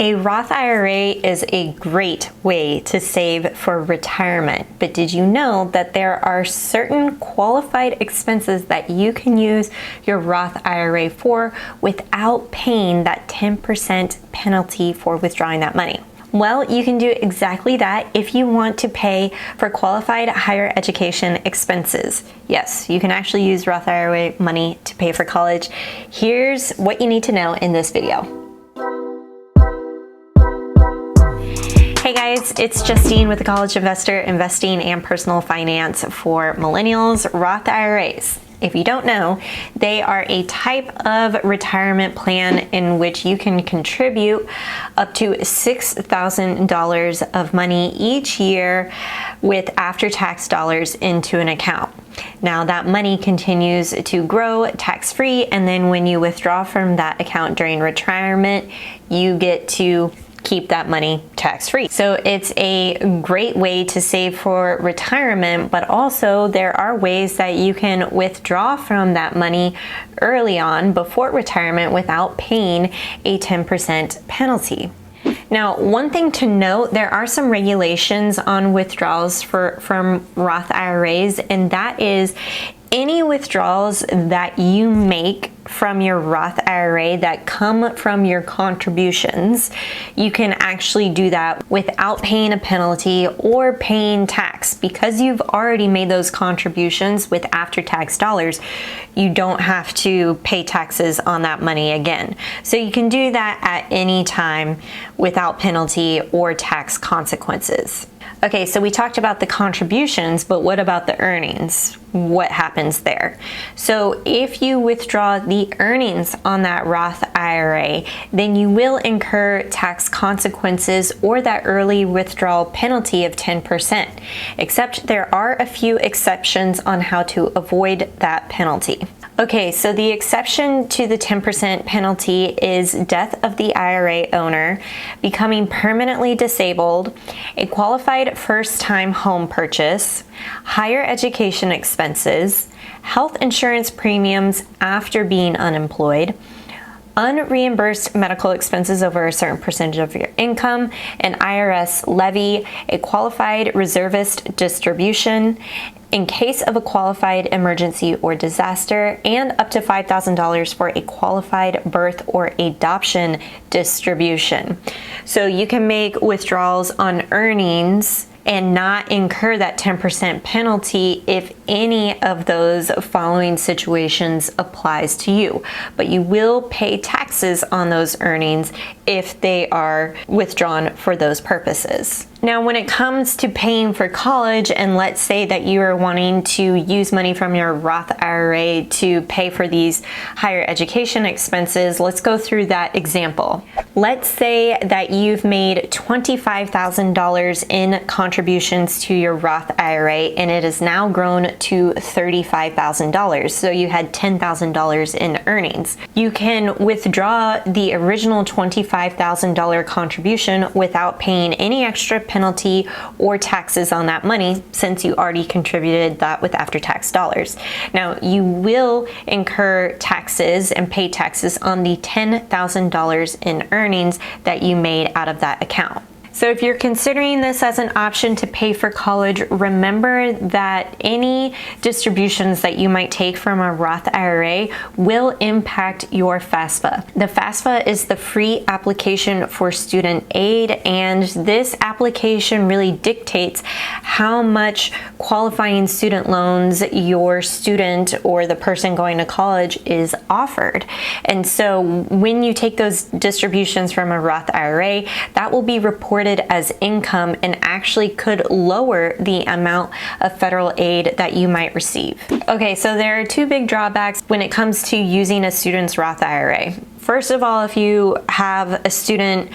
A Roth IRA is a great way to save for retirement, but did you know that there are certain qualified expenses that you can use your Roth IRA for without paying that 10% penalty for withdrawing that money? Well, you can do exactly that if you want to pay for qualified higher education expenses. Yes, you can actually use Roth IRA money to pay for college. Here's what you need to know in this video. Hey guys, it's Justine with the College Investor, Investing and Personal Finance for Millennials, Roth IRAs. If you don't know, they are a type of retirement plan in which you can contribute up to $6,000 of money each year with after-tax dollars into an account. Now that money continues to grow tax-free, and then when you withdraw from that account during retirement, you get to keep that money tax-free. So it's a great way to save for retirement, but also there are ways that you can withdraw from that money early on before retirement without paying a 10% penalty. Now, one thing to note, there are some regulations on withdrawals from Roth IRAs, and that is any withdrawals that you make from your Roth IRA that come from your contributions, you can actually do that without paying a penalty or paying tax. Because you've already made those contributions with after-tax dollars, you don't have to pay taxes on that money again. So you can do that at any time without penalty or tax consequences. Okay, so we talked about the contributions, but what about the earnings? What happens there? So if you withdraw the earnings on that Roth IRA, then you will incur tax consequences or that early withdrawal penalty of 10%, except there are a few exceptions on how to avoid that penalty. Okay, so the exception to the 10% penalty is death of the IRA owner, becoming permanently disabled, a qualified first-time home purchase, higher education expenses, health insurance premiums after being unemployed, unreimbursed medical expenses over a certain percentage of your income, an IRS levy, a qualified reservist distribution, in case of a qualified emergency or disaster, and up to $5,000 for a qualified birth or adoption distribution. So you can make withdrawals on earnings and not incur that 10% penalty if any of those following situations applies to you. But you will pay taxes on those earnings if they are withdrawn for those purposes. Now, when it comes to paying for college, and let's say that you are wanting to use money from your Roth IRA to pay for these higher education expenses, let's go through that example. Let's say that you've made $25,000 in contributions to your Roth IRA, and it has now grown to $35,000. So you had $10,000 in earnings. You can withdraw the original $25,000 contribution without paying any extra penalty or taxes on that money, since you already contributed that with after-tax dollars. Now, you will incur taxes and pay taxes on the $10,000 in earnings that you made out of that account. So if you're considering this as an option to pay for college, remember that any distributions that you might take from a Roth IRA will impact your FAFSA. The FAFSA is the free application for student aid, and this application really dictates how much qualifying student loans your student or the person going to college is offered. And so when you take those distributions from a Roth IRA, that will be reported as income and actually could lower the amount of federal aid that you might receive. Okay, so there are two big drawbacks when it comes to using a student's Roth IRA. First of all, if you have a student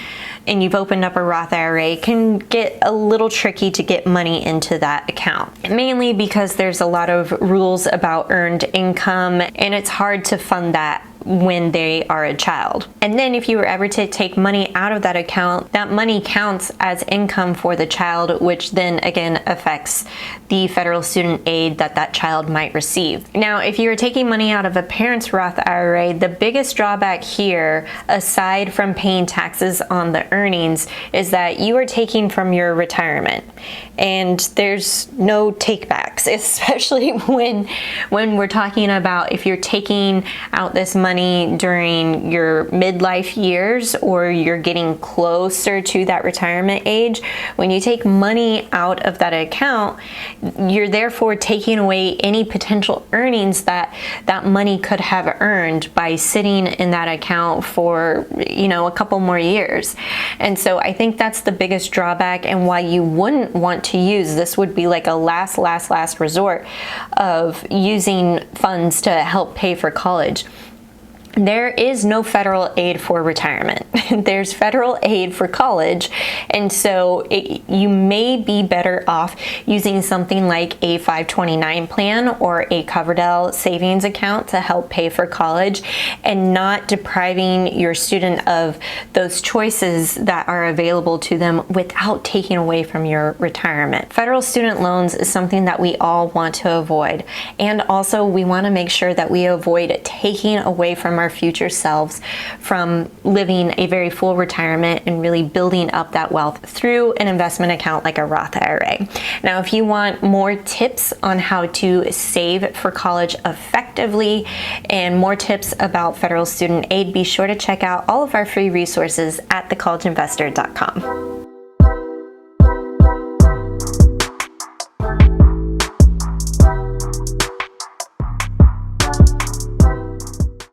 and you've opened up a Roth IRA, it can get a little tricky to get money into that account, mainly because there's a lot of rules about earned income, and it's hard to fund that when they are a child. And then if you were ever to take money out of that account, that money counts as income for the child, which then again affects the federal student aid that that child might receive. Now, if you are taking money out of a parent's Roth IRA, the biggest drawback here, aside from paying taxes on the earnings, is that you are taking from your retirement. And there's no takebacks, especially when we're talking about if you're taking out this money during your midlife years or you're getting closer to that retirement age. When you take money out of that account, you're therefore taking away any potential earnings that that money could have earned by sitting in that account for, a couple more years. And so I think that's the biggest drawback, and why you wouldn't want to use this would be like a last resort of using funds to help pay for college. There is no federal aid for retirement. There's federal aid for college, and so you may be better off using something like a 529 plan or a Coverdell savings account to help pay for college, and not depriving your student of those choices that are available to them without taking away from your retirement. Federal student loans is something that we all want to avoid, and also we want to make sure that we avoid taking away from our future selves from living a very full retirement and really building up that wealth through an investment account like a Roth IRA. Now, if you want more tips on how to save for college effectively and more tips about federal student aid, be sure to check out all of our free resources at thecollegeinvestor.com.